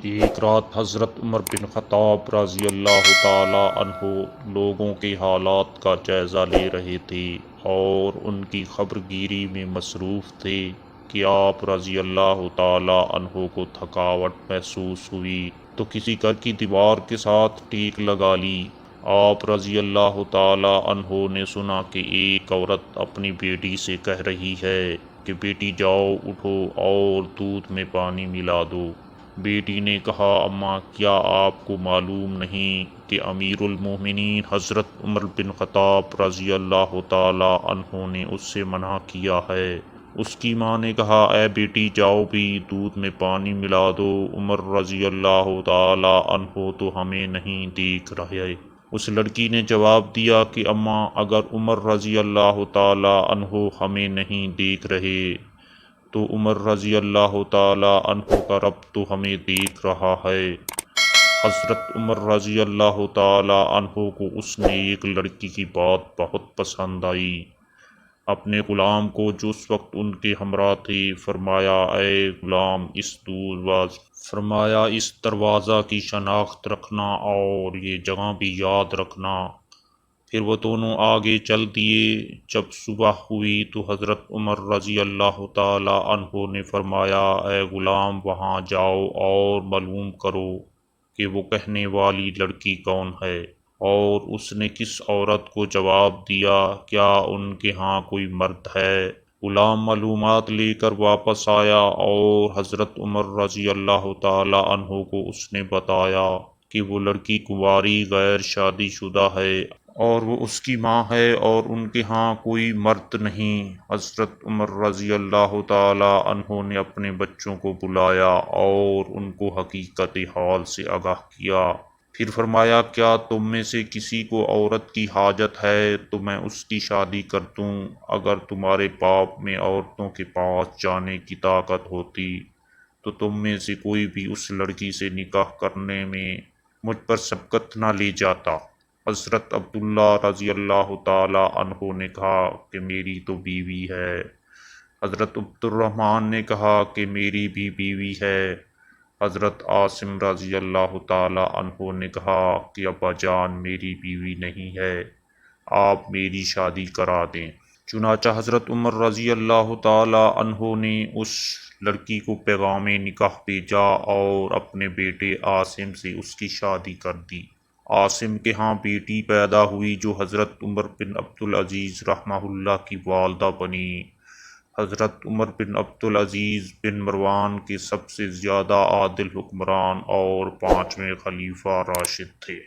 ایک رات حضرت عمر بن خطاب رضی اللہ تعالی عنہ لوگوں کے حالات کا جائزہ لے رہے تھے اور ان کی خبر گیری میں مصروف تھے کہ آپ رضی اللہ تعالی عنہ کو تھکاوٹ محسوس ہوئی تو کسی گھر کی دیوار کے ساتھ ٹیک لگا لی۔ آپ رضی اللہ تعالی عنہ نے سنا کہ ایک عورت اپنی بیٹی سے کہہ رہی ہے کہ بیٹی جاؤ اٹھو اور دودھ میں پانی ملا دو۔ بیٹی نے کہا اماں کیا آپ کو معلوم نہیں کہ امیر المومنین حضرت عمر بن خطاب رضی اللہ تعالی عنہ نے اس سے منع کیا ہے۔ اس کی ماں نے کہا اے بیٹی جاؤ بھی دودھ میں پانی ملا دو، عمر رضی اللہ تعالی عنہ تو ہمیں نہیں دیکھ رہے۔ اس لڑکی نے جواب دیا کہ اماں اگر عمر رضی اللہ تعالی عنہ ہمیں نہیں دیکھ رہے تو عمر رضی اللہ تعالی عنہ کا رب تو ہمیں دیکھ رہا ہے۔ حضرت عمر رضی اللہ تعالی عنہ کو اس نیک لڑکی کی بات بہت پسند آئی۔ اپنے غلام کو جو اس وقت ان کے ہمراہ تھے فرمایا اے غلام فرمایا اس دروازہ کی شناخت رکھنا اور یہ جگہ بھی یاد رکھنا۔ پھر وہ دونوں آگے چل دیے۔ جب صبح ہوئی تو حضرت عمر رضی اللہ تعالی عنہ نے فرمایا اے غلام وہاں جاؤ اور معلوم کرو کہ وہ کہنے والی لڑکی کون ہے اور اس نے کس عورت کو جواب دیا، کیا ان کے ہاں کوئی مرد ہے۔ غلام معلومات لے کر واپس آیا اور حضرت عمر رضی اللہ تعالی عنہ کو اس نے بتایا کہ وہ لڑکی کنواری غیر شادی شدہ ہے اور وہ اس کی ماں ہے اور ان کے ہاں کوئی مرد نہیں۔ حضرت عمر رضی اللہ تعالی عنہ نے اپنے بچوں کو بلایا اور ان کو حقیقت حال سے آگاہ کیا۔ پھر فرمایا کیا تم میں سے کسی کو عورت کی حاجت ہے تو میں اس کی شادی کر دوں۔ اگر تمہارے باپ میں عورتوں کے پاس جانے کی طاقت ہوتی تو تم میں سے کوئی بھی اس لڑکی سے نکاح کرنے میں مجھ پر سبقت نہ لے جاتا۔ حضرت عبداللہ رضی اللہ تعالی عنہ نے کہا کہ میری تو بیوی ہے۔ حضرت عبد الرحمن نے کہا کہ میری بھی بیوی ہے۔ حضرت عاصم رضی اللہ تعالی عنہ نے کہا کہ ابا جان میری بیوی نہیں ہے، آپ میری شادی کرا دیں۔ چنانچہ حضرت عمر رضی اللہ تعالی عنہ نے اس لڑکی کو پیغام نکاح بھیجا اور اپنے بیٹے عاصم سے اس کی شادی کر دی۔ عاصم کے ہاں بیٹی پیدا ہوئی جو حضرت عمر بن عبدالعزیز رحمہ اللہ کی والدہ بنی۔ حضرت عمر بن عبدالعزیز بن مروان کے سب سے زیادہ عادل حکمران اور 5ویں خلیفہ راشد تھے۔